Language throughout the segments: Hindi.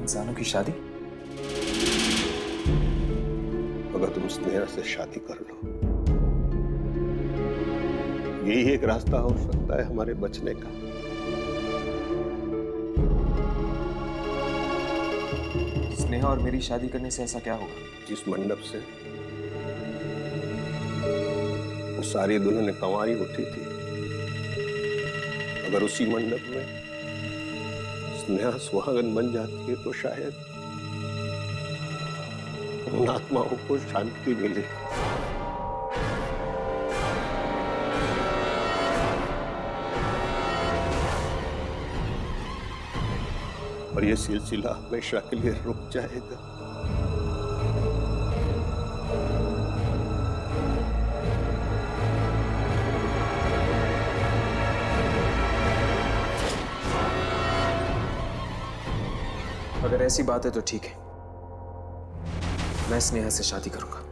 इंसानों की शादी? अगर तुम स्नेहा से शादी कर लो, यही एक रास्ता हो सकता है हमारे बचने का। स्नेहा और मेरी शादी करने से ऐसा क्या होगा? जिस मंडप से वो सारी दुल्हन कंवारी उठी थी, अगर उसी मंडप में स्नेहा सुहागन बन जाती है तो शायद उन आत्माओं को शांति मिले। और ये सिलसिला हमेशा के लिए रुक जाएगा। अगर ऐसी बात है तो ठीक है, मैं स्नेहा से शादी करूंगा।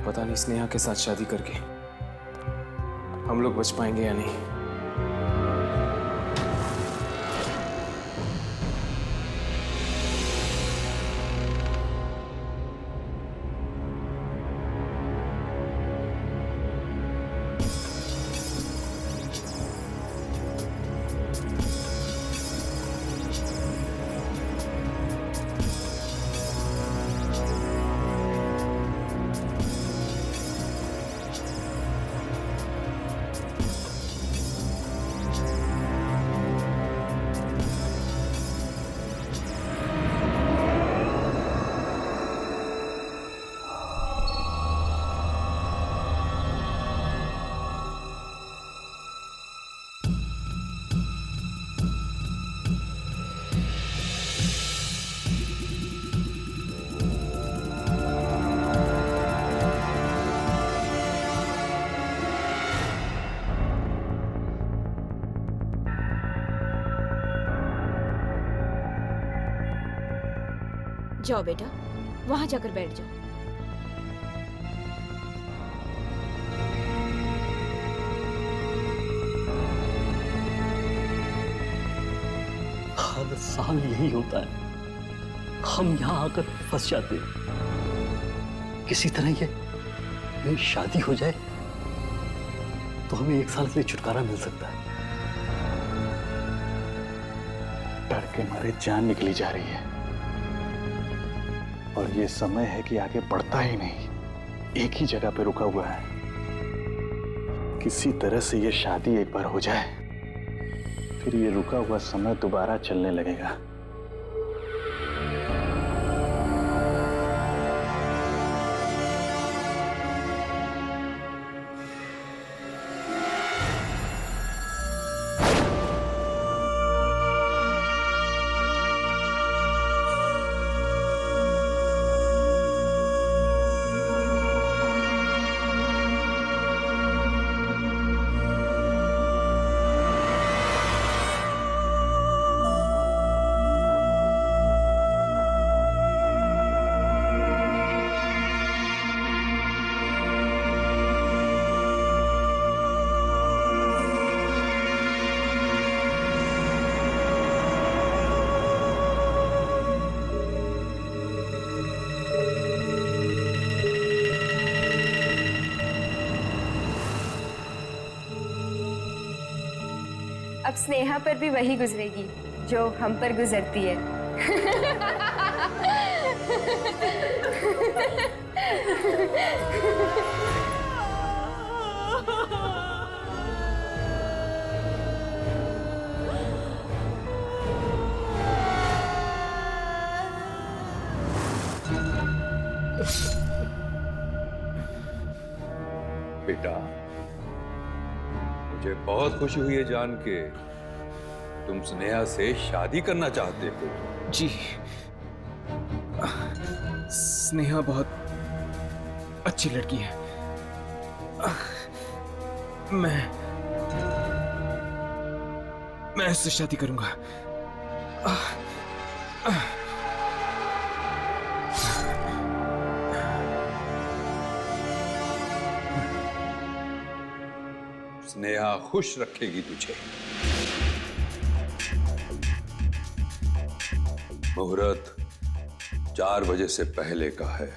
पता नहीं स्नेहा के साथ शादी करके हम लोग बच पाएंगे या नहीं। जाओ बेटा, वहां जाकर बैठ जाओ। हर साल यही होता है, हम यहाँ आकर फंस जाते हैं। किसी तरह ये शादी हो जाए तो हमें 1 साल के लिए छुटकारा मिल सकता है। डर के मारे जान निकली जा रही है और ये समय है कि आगे बढ़ता ही नहीं, एक ही जगह पे रुका हुआ है। किसी तरह से ये शादी एक बार हो जाए, फिर ये रुका हुआ समय दोबारा चलने लगेगा। अब स्नेहा पर भी वही गुजरेगी जो हम पर गुजरती है। बेटा, मुझे बहुत खुशी हुई है जान के तुम स्नेहा से शादी करना चाहते हो। जी, स्नेहा बहुत अच्छी लड़की है। मैं उससे शादी करूंगा। स्नेहा खुश रखेगी तुझे। मुहूर्त 4 बजे से पहले का है।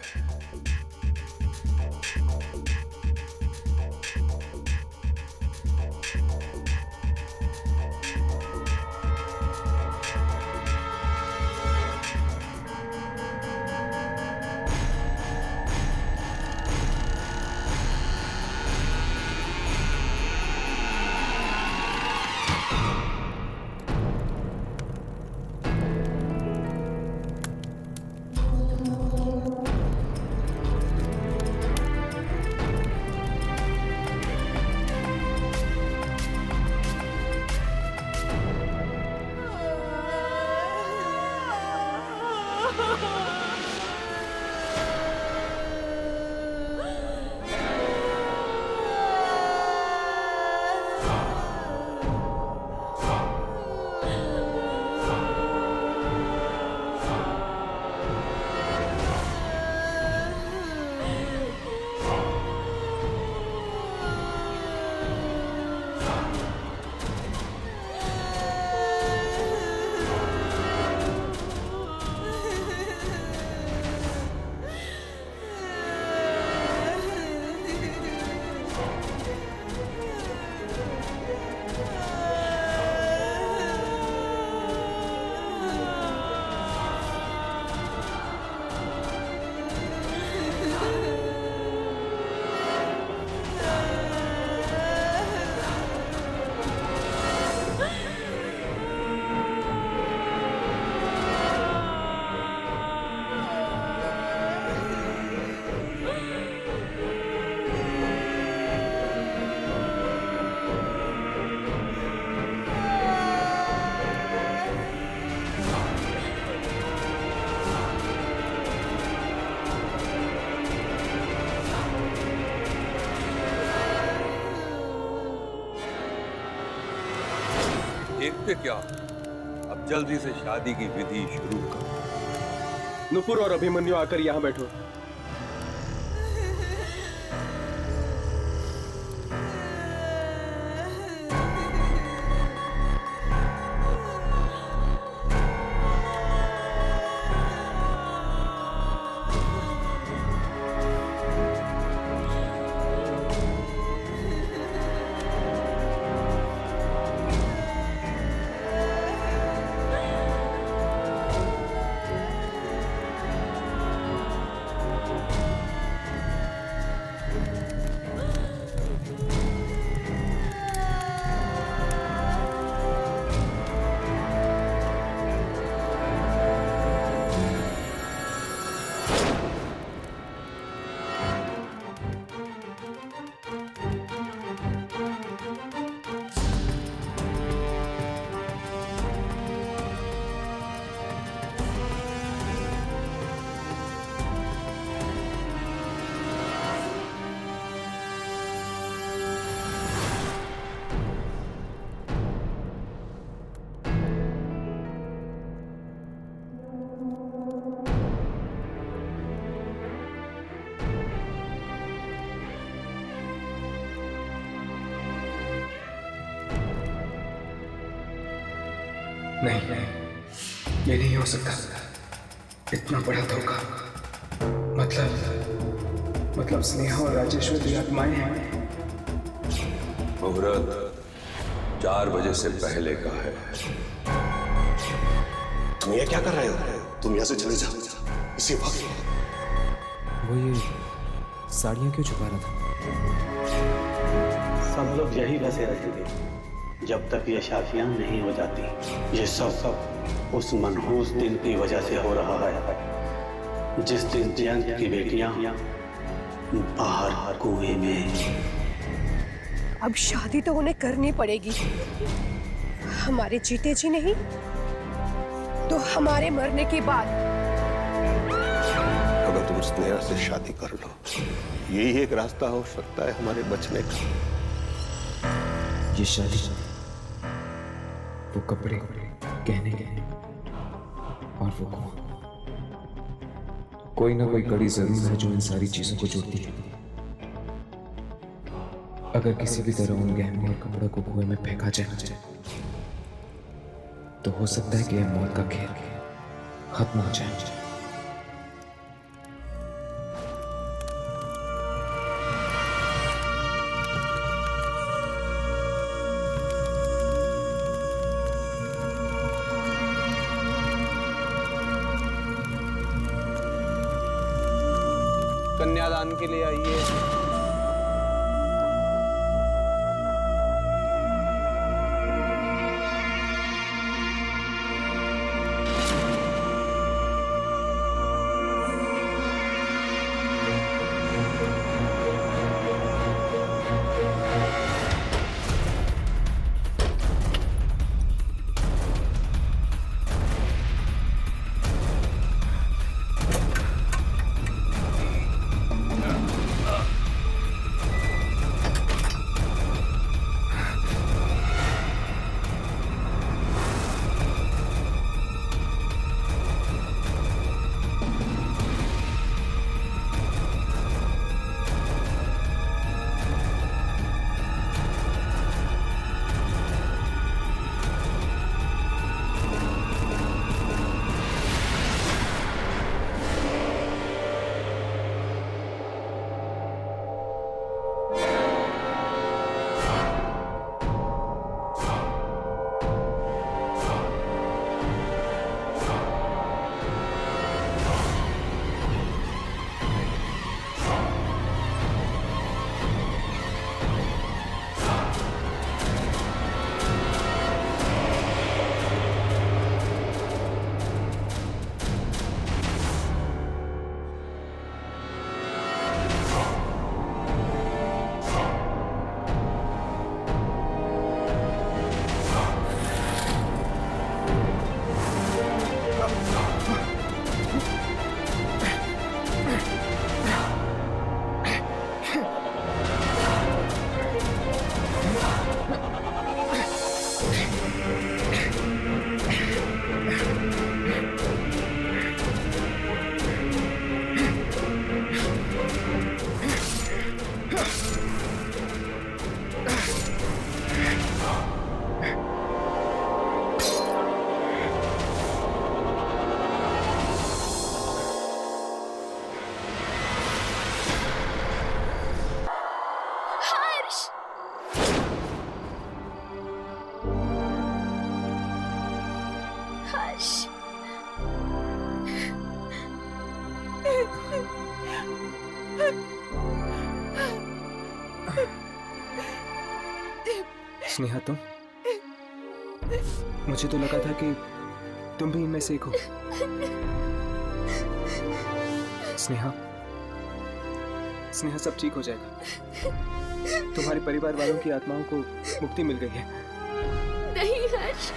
देखते क्या, अब जल्दी से शादी की विधि शुरू करो। नुपुर और अभिमन्यु आकर यहाँ बैठो। नहीं, ये नहीं हो सकता। इतना बड़ा धोखा। मतलब स्नेहा और राजेश्वरी आत्माएं हैं। मुहूर्त 4 बजे से पहले का है। तुम ये क्या कर रहे हो? तुम यहाँ से चले जाओ इसी वक्त। वो ये साड़ियाँ क्यों छुपा रहा था? सब लोग यही बसे रहते थे जब तक ये शादियां नहीं हो जाती। ये सब उस मनहूस दिन की वजह से हो रहा है जिस दिन जयंत की बेटियां बाहर कुएं में। अब शादी तो उन्हें करनी पड़ेगी। हमारे जीते जी नहीं तो हमारे मरने के बाद। अगर तुम स्नेहा से शादी कर लो, यही एक रास्ता हो सकता है हमारे बचने का। ये शादी, वो कपड़े, गहने और वो कुआं, कोई ना कोई कड़ी जरूर है जो इन सारी चीजों को जोड़ती है। अगर किसी भी तरह उन गहनों और कपड़ों को कुएं में फेंका जाए तो हो सकता है कि यह मौत का खेल खत्म हो जाए। कन्यादान के लिए आइए। स्नेहा, तुम? मुझे तो लगा था कि तुम भी इनमें से एक हो। स्नेहा, स्नेहा, सब ठीक हो जाएगा। तुम्हारे परिवार वालों की आत्माओं को मुक्ति मिल गई है। नहीं हर्ष,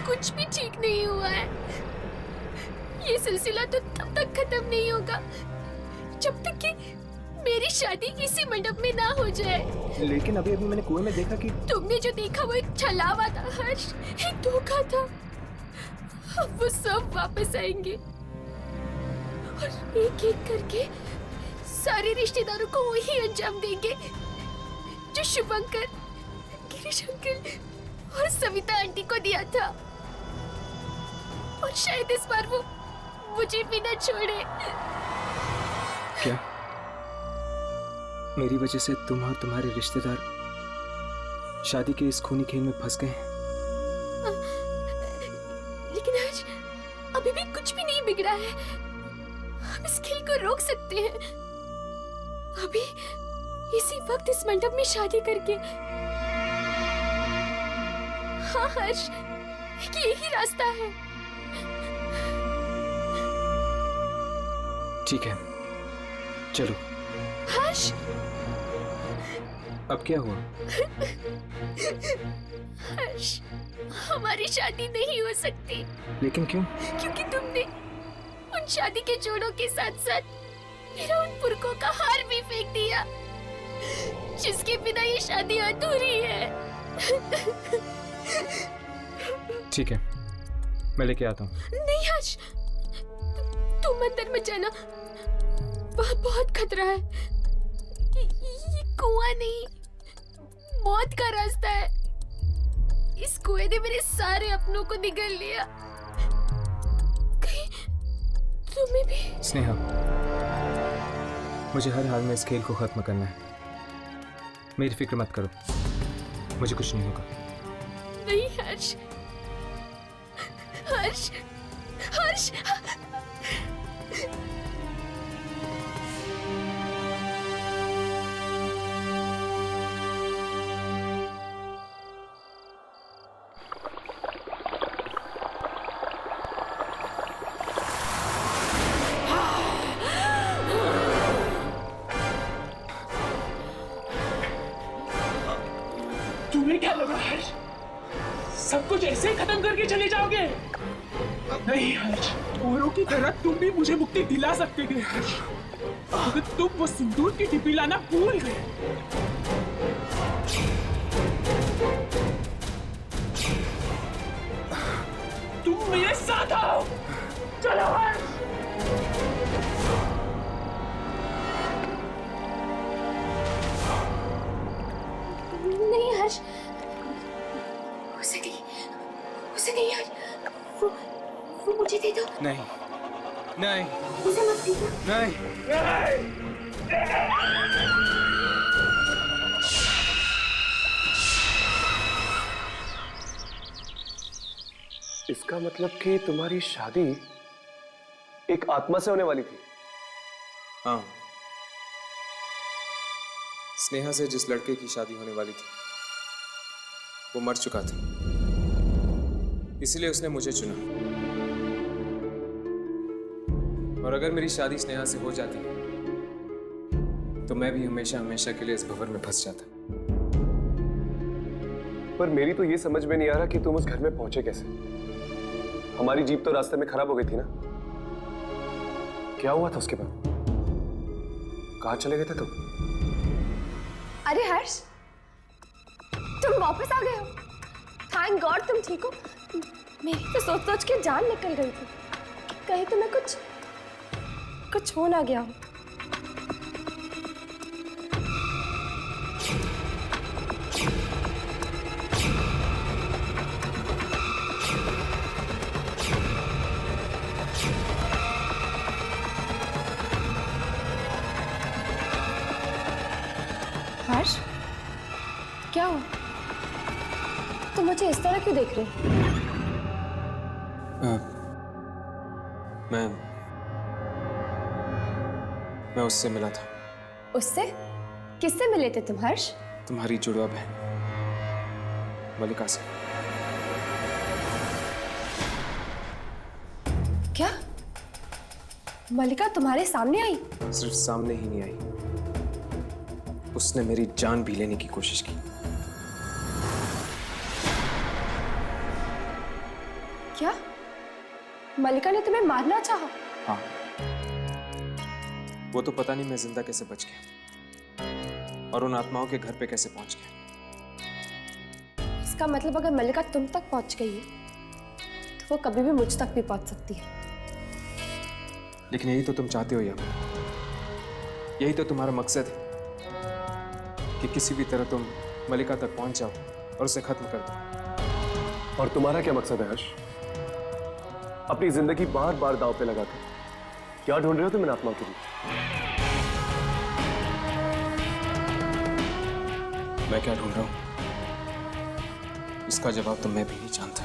कुछ भी ठीक नहीं हुआ है। ये सिलसिला तो तब तक खत्म नहीं होगा जब तक कि मेरी शादी इसी मंडप में ना हो जाए। लेकिन अभी मैंने कुएं में देखा कि तुमने जो देखा वो एक छलावा था हर्ष, एक धोखा था। अब वो सब वापस आएंगे और एक एक करके सारे रिश्तेदारों को वही अंजाम देंगे जो शुभंकर, गिरीश अंकल और सविता आंटी को दिया था। और शायद इस बार वो मुझे भी न छोड़े। क्या मेरी वजह से तुम और तुम्हारे रिश्तेदार शादी के इस खूनी खेल में फंस गए हैं? लेकिन आज अभी भी कुछ भी नहीं बिगड़ा है। हम इस खेल को रोक सकते हैं अभी, इसी वक्त इस मंडप में शादी करके। हाँ हर्ष, यही रास्ता है। ठीक है, चलो हर्ष, अब क्या हुआ? हर्ष, हमारी शादी नहीं हो सकती लेकिन क्यों? क्योंकि तुमने उन शादी के जोड़ों के साथ साथ मेरा उन पुरखों का हार भी फेंक दिया, जिसके बिना ये शादी अधूरी है। ठीक है, मैं लेके आता हूँ। नहीं हर्ष, तुम अंदर मत जाना, वहाँ बहुत खतरा है। ये कुआं नहीं, मौत का रास्ता है। इस कुएं ने मेरे सारे अपनों को निगल लिया। कहीं तुम्हें भी? स्नेहा, मुझे हर हाल में इस खेल को खत्म करना है। मेरी फिक्र मत करो, मुझे कुछ नहीं होगा। नहीं हर्ष, हर्ष, हर्ष। तुम्हें क्या लगा हर्ष, सब कुछ ऐसे ही खत्म करके चले जाओगे? नहीं हर्ष, औरों की तरह तुम भी मुझे मुक्ति दिला सकते थे हर्ष, अगर तुम वो सिंदूर की डिब्बी लाना भूल गए। तुम मेरे साथ आओ, चलो हर्ष। नहीं हर्ष, उसे नहीं हर्ष, वो मुझे दे दो। नहीं, नहीं, उसे मत दीजिए। नहीं। इसका मतलब कि तुम्हारी शादी एक आत्मा से होने वाली थी? हाँ, स्नेहा से जिस लड़के की शादी होने वाली थी वो मर चुका था, इसलिए उसने मुझे चुना। और अगर मेरी शादी स्नेहा से हो जाती तो मैं भी हमेशा हमेशा के लिए इस भंवर में फंस जाता। पर मेरी तो ये समझ में नहीं आ रहा कि तुम उस घर में पहुंचे कैसे। हमारी जीप तो रास्ते में खराब हो गई थी ना? क्या हुआ था उसके बाद? कहाँ चले गए थे तुम? अरे हर्ष, तुम वापस आ गए हो। थैंक गॉड तुम ठीक हो। मेरी तो सोच सोच के जान निकल गई थी, कहीं तुम्हें कुछ हो ना गया हो। हर्ष, क्या हुआ? तुम मुझे इस तरह क्यों देख रहे हो? मैं उससे मिला था। उससे? किससे मिले थे तुम हर्ष? तुम्हारी जुड़वा बहन मलिका से। क्या मलिका तुम्हारे सामने आई? सिर्फ सामने ही नहीं आई, उसने मेरी जान भी लेने की कोशिश की। क्या मलिका ने तुम्हें मारना चाहा? हाँ, वो तो पता नहीं मैं जिंदा कैसे बच गया और उन आत्माओं के घर पे कैसे पहुंच गया। इसका मतलब अगर मलिका तुम तक पहुंच गई है तो वो कभी भी मुझ तक भी पहुंच सकती है। लेकिन यही तो तुम चाहते हो यार, यही तो तुम्हारा मकसद है कि किसी भी तरह तुम मलिका तक पहुंच जाओ और उसे खत्म कर दो। और तुम्हारा क्या मकसद है हर्ष? अपनी जिंदगी बार बार दांव पे लगाकर क्या ढूंढ रहे हो तुम इन आत्माओं के लिए? मैं क्या ढूंढ रहा हूं इसका जवाब तो मैं भी नहीं जानता।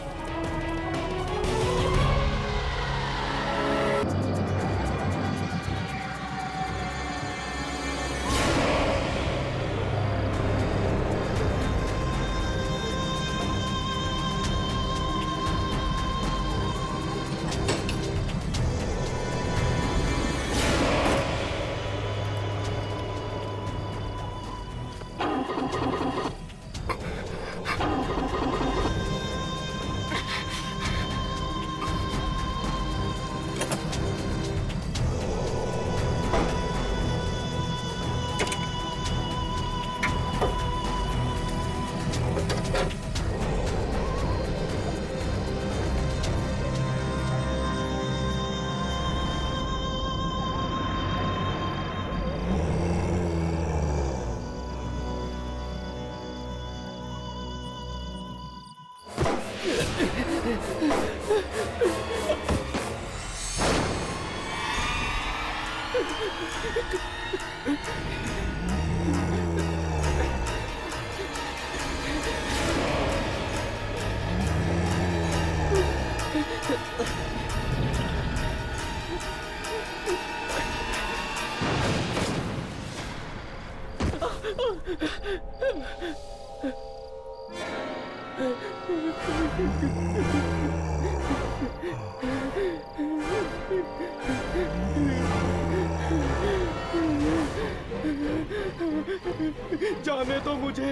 जाने दो मुझे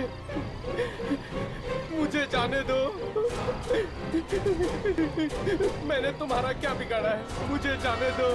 जाने दो। मैंने तुम्हारा क्या बिगाड़ा है? मुझे जाने दो।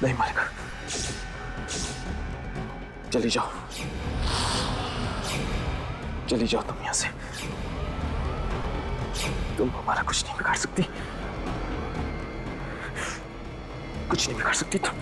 नहीं मलिका, चली जाओ तुम यहां से। तुम हमारा कुछ नहीं बिगाड़ सकती, कुछ नहीं बिगाड़ सकती तुम।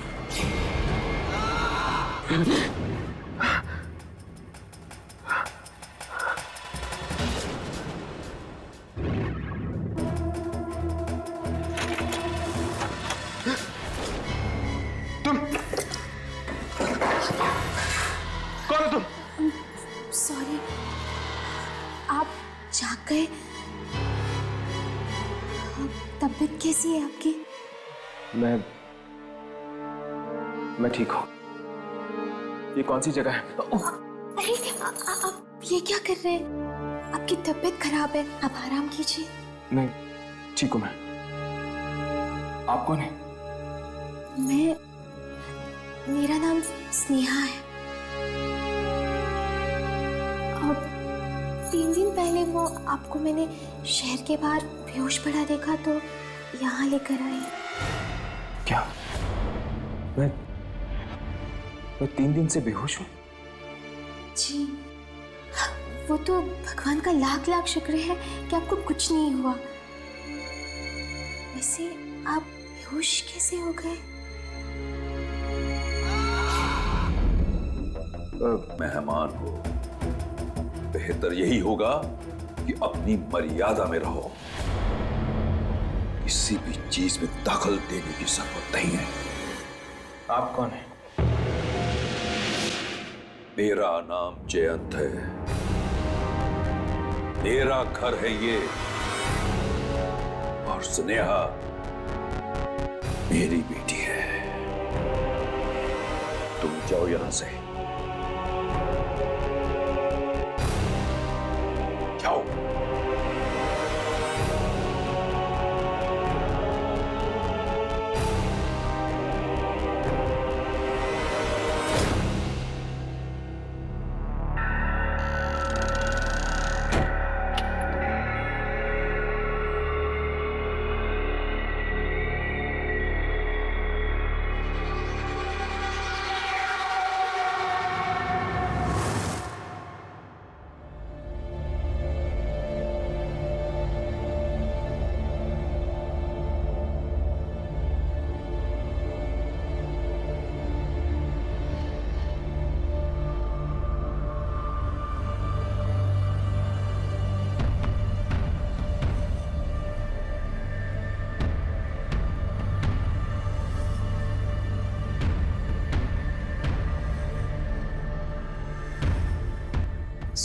कौन हो तुम? सॉरी, आप जाग गए? तबीयत कैसी है आपकी? मैं ठीक हूँ। ये कौन सी जगह है? अरे आप ये क्या कर रहे हैं? आपकी तबीयत खराब है, आप आराम कीजिए। नहीं, ठीक हूँ मैं। आप कौन है? मेरा नाम स्नेहा है। अब 3 दिन पहले वो आपको मैंने शहर के बाहर बेहोश पड़ा देखा तो यहाँ लेकर आई। क्या? मैं 3 दिन से बेहोश हूँ? जी, वो तो भगवान का लाख लाख शुक्र है कि आपको कुछ नहीं हुआ। वैसे आप बेहोश कैसे हो गए? मेहमान हो, बेहतर यही होगा कि अपनी मर्यादा में रहो। किसी भी चीज में दखल देने की जरूरत नहीं है। आप कौन है? मेरा नाम जयंत है, मेरा घर है ये, और स्नेहा मेरी बेटी है। तुम जाओ यहां से, जाओ।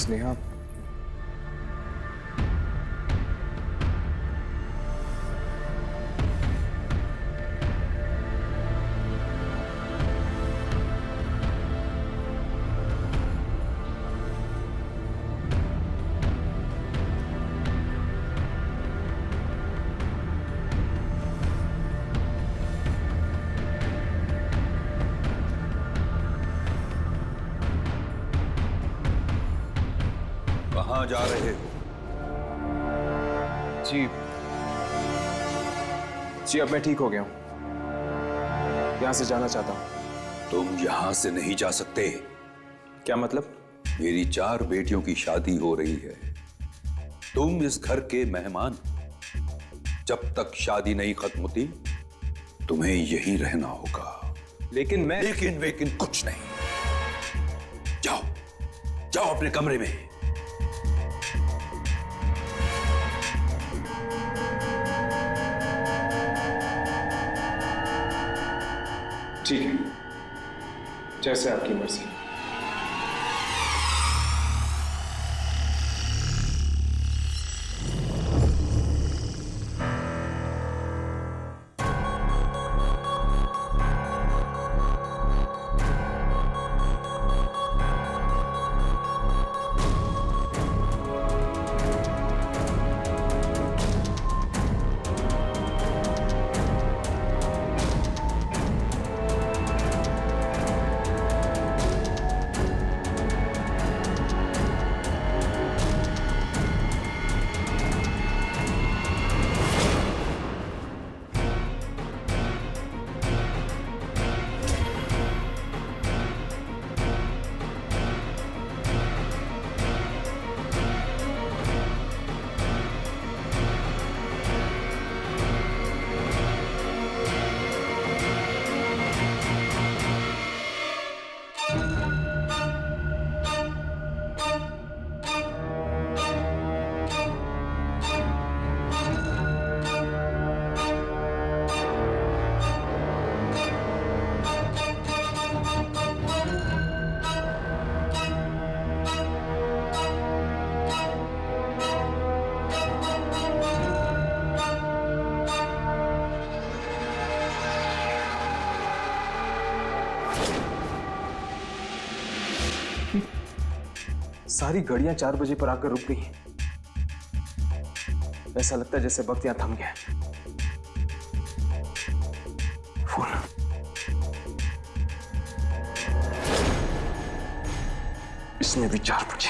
स्नेहा, कहाँ जा रहे हो? जी जी, अब मैं ठीक हो गया हूं, यहां से जाना चाहता हूं। तुम यहां से नहीं जा सकते। क्या मतलब? मेरी 4 बेटियों की शादी हो रही है। तुम इस घर के मेहमान हो। जब तक शादी नहीं खत्म होती तुम्हें यहीं रहना होगा। लेकिन मैं लेकिन कुछ नहीं। जाओ जाओ अपने कमरे में। ठीक है, जैसे आपकी मर्जी। सारी घड़ियां 4 बजे पर आकर रुक गई हैं। ऐसा लगता है जैसे वक्त यहां थम गया है। फोन। इसमें भी 4 बजे।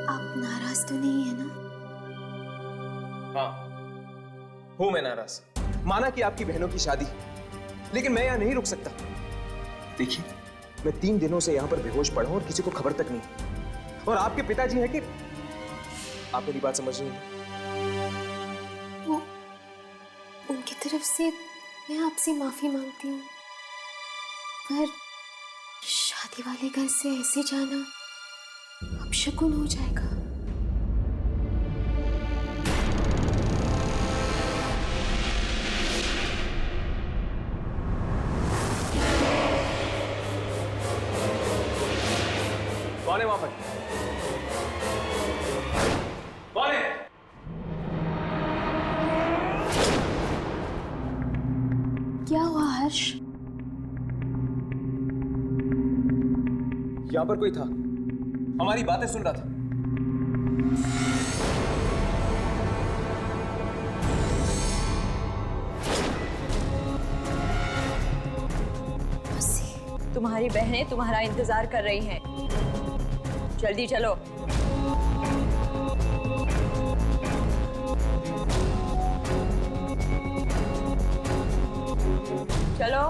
आप नाराज तो नहीं है ना? हाँ, हूं मैं नाराज। माना कि आपकी बहनों की शादी, लेकिन मैं यहां नहीं रुक सकता। देखिए, मैं 3 दिनों से यहां पर बेहोश पड़ा हूं और किसी को खबर तक नहीं। और आपके पिताजी हैं कि आप मेरी बात समझ रही हैं? वो उनकी तरफ से मैं आपसे माफी मांगती हूँ, पर शादी वाले घर से ऐसे जाना अपशकुन हो जाएगा। कौन है वहां पर? कौन है? क्या हुआ हर्ष? यहां पर कोई था, हमारी बातें सुन रहा था। तुम्हारी बहनें तुम्हारा इंतजार कर रही हैं। जल्दी चलो। चलो।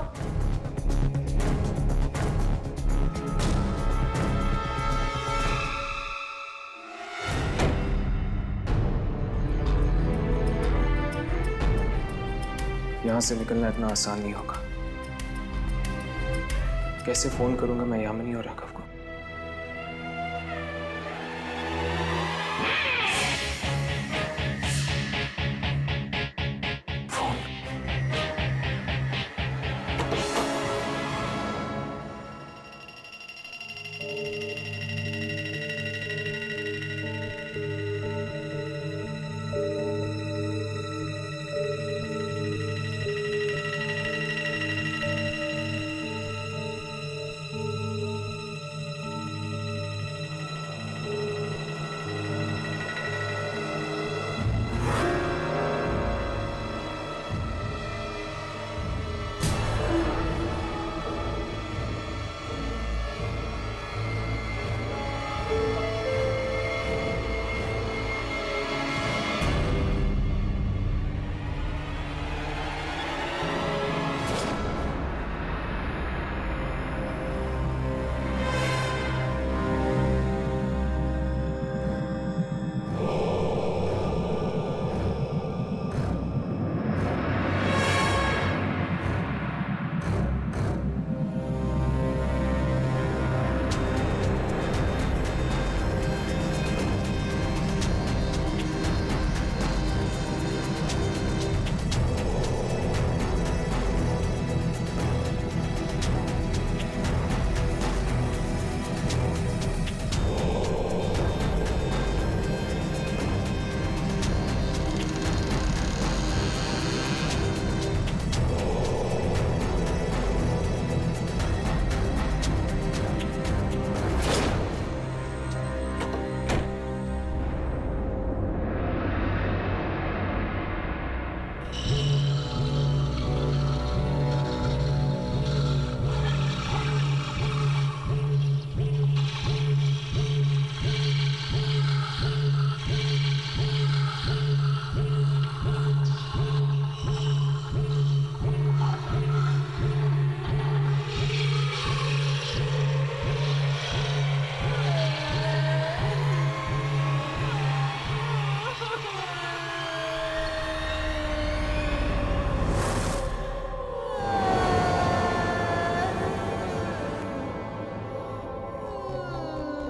यहां से निकलना इतना आसान नहीं होगा। कैसे फोन करूंगा मैं यामिनी और राघव को?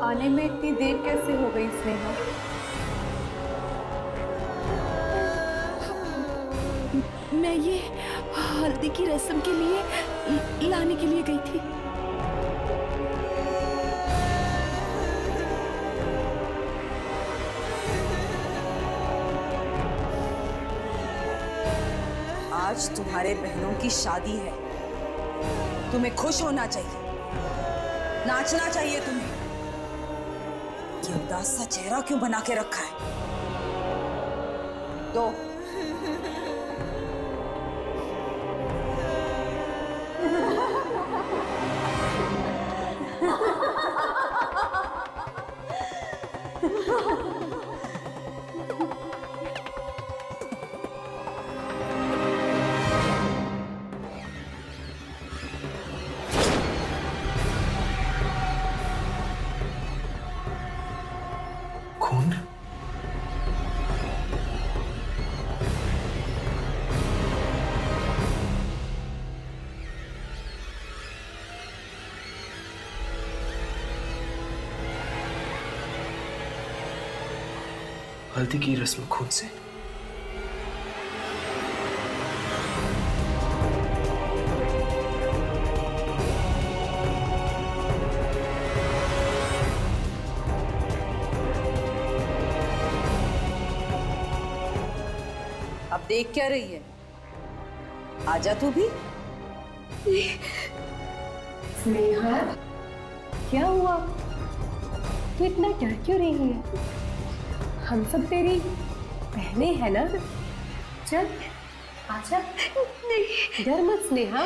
आने में इतनी देर कैसे हो गई स्नेहा? मैं ये हल्दी की रस्म के लिए लाने के लिए गई थी। आज तुम्हारे बहनों की शादी है, तुम्हें खुश होना चाहिए, नाचना चाहिए तुम्हें। ये उदास सा चेहरा क्यों बना के रखा है? दो खून? हल्दी की रस्म खून से? अब देख क्या रही है? आजा तू भी। स्नेहा, क्या हुआ? तू इतना डर क्यों रही है? हम सब तेरी बहनें हैं ना? चल आजा। नहीं, डर मत स्नेहा,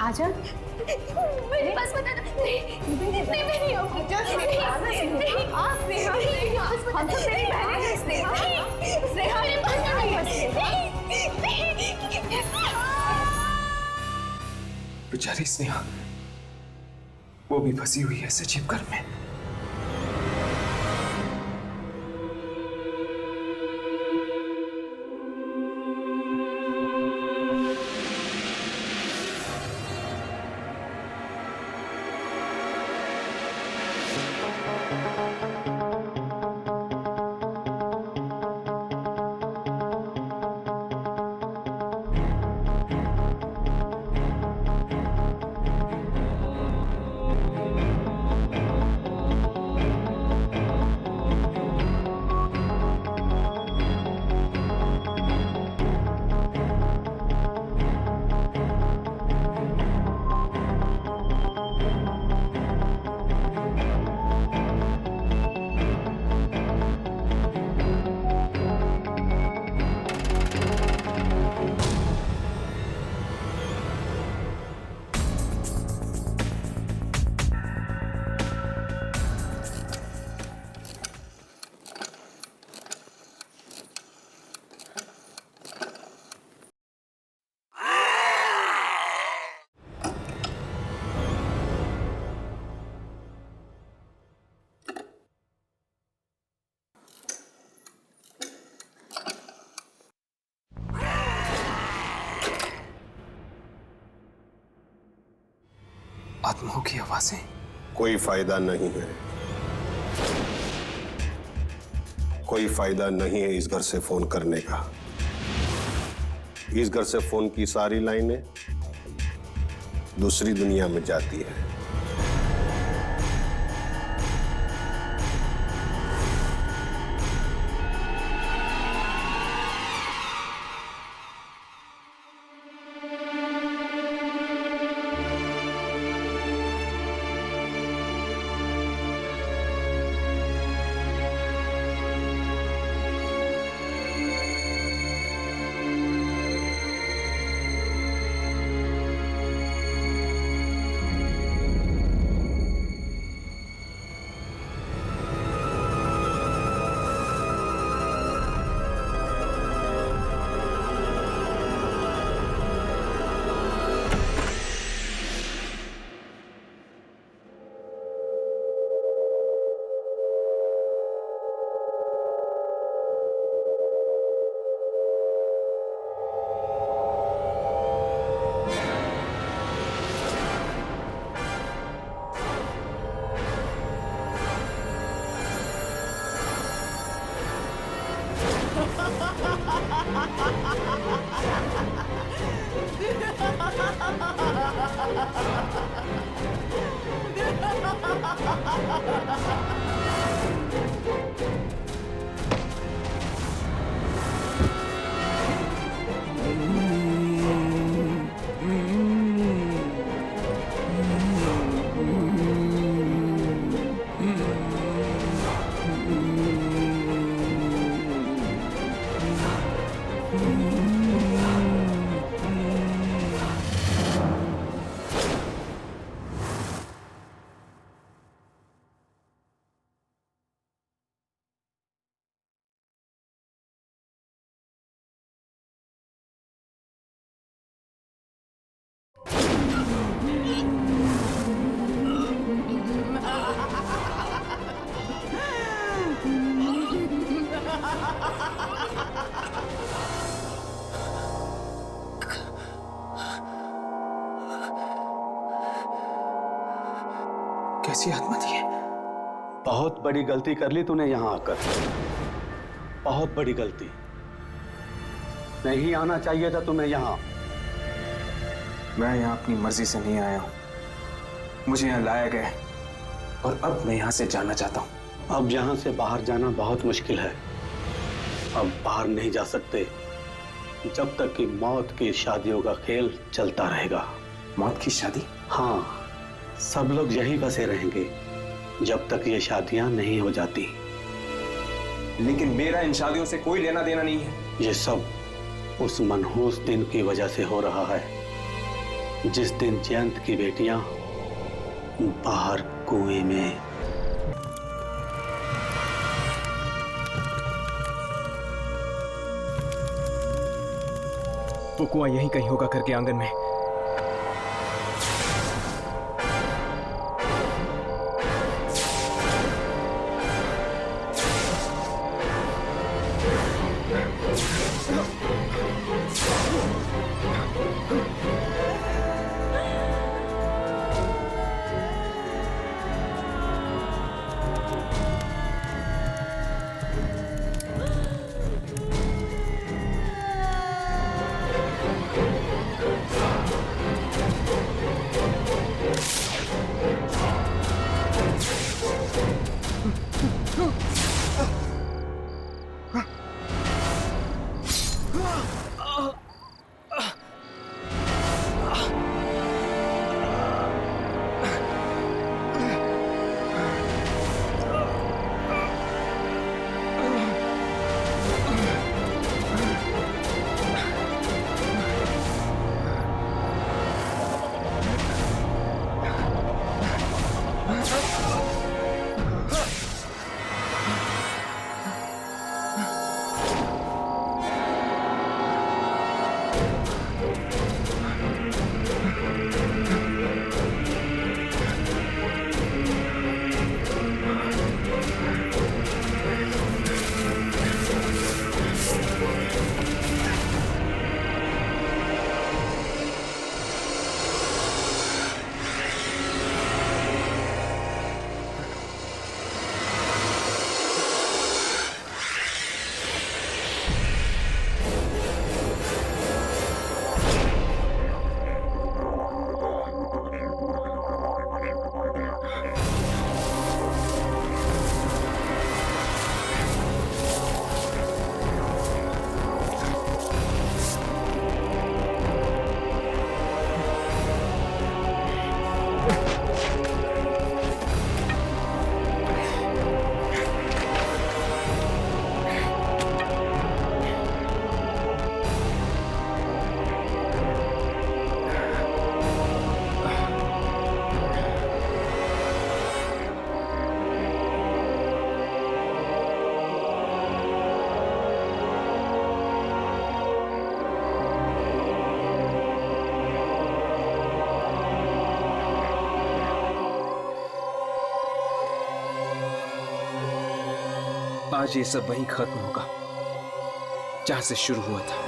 आजा। मेरे पास बता दो। नहीं मैं नहीं आऊंगी। हम सब तेरी बहनें हैं स्नेहा। स्नेहा मेरे पास बेचारी स्नेहा, वो भी फंसी हुई है सजीव घर में। आत्माओं की आवाजें। कोई फायदा नहीं है, कोई फायदा नहीं है इस घर से फोन करने का। इस घर से फोन की सारी लाइनें दूसरी दुनिया में जाती है। कैसी आत्मा थी? बहुत बड़ी गलती कर ली तूने यहां आकर, बहुत बड़ी गलती। नहीं आना चाहिए था तुम्हें यहां। मैं यहाँ अपनी मर्जी से नहीं आया हूँ, मुझे यहाँ लाया गया है और अब मैं यहाँ से जाना चाहता हूँ। अब यहां से बाहर जाना बहुत मुश्किल है। अब बाहर नहीं जा सकते जब तक कि मौत की शादियों का खेल चलता रहेगा। मौत की शादी? हाँ, सब लोग यहीं बसे रहेंगे जब तक ये शादियां नहीं हो जाती। लेकिन मेरा इन शादियों से कोई लेना देना नहीं है। ये सब उस मनहूस दिन की वजह से हो रहा है जिस दिन जयंत की बेटियां बाहर कुएं में। वो कुआं यहीं कहीं होगा घर के आंगन में। आज ये सब वहीं खत्म होगा जहां से शुरू हुआ था।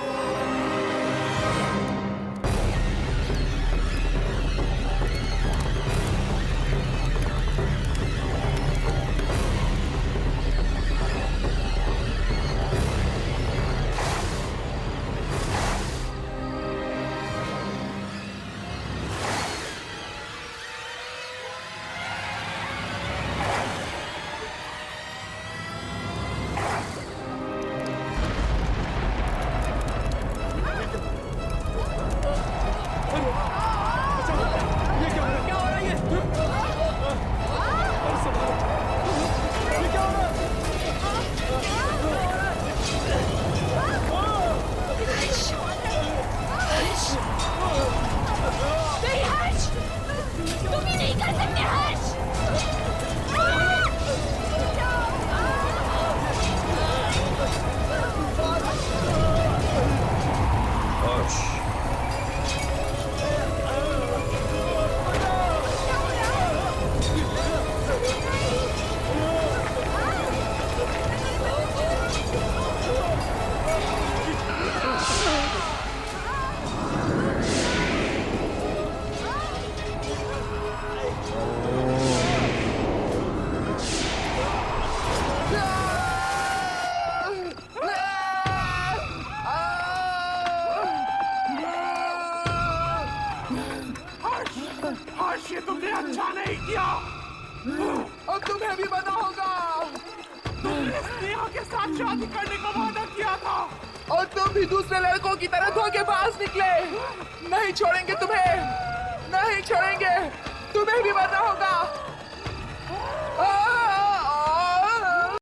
हर्ष, ये तुमने अच्छा नहीं किया। और तुम्हें भी पता होगा, तुमने स्नेहा के साथ शादी करने का वादा किया था और तुम भी दूसरे लड़कों की तरह धोखेबाज निकले। नहीं छोड़ेंगे तुम्हें, नहीं छोड़ेंगे। तुम्हें भी पता होगा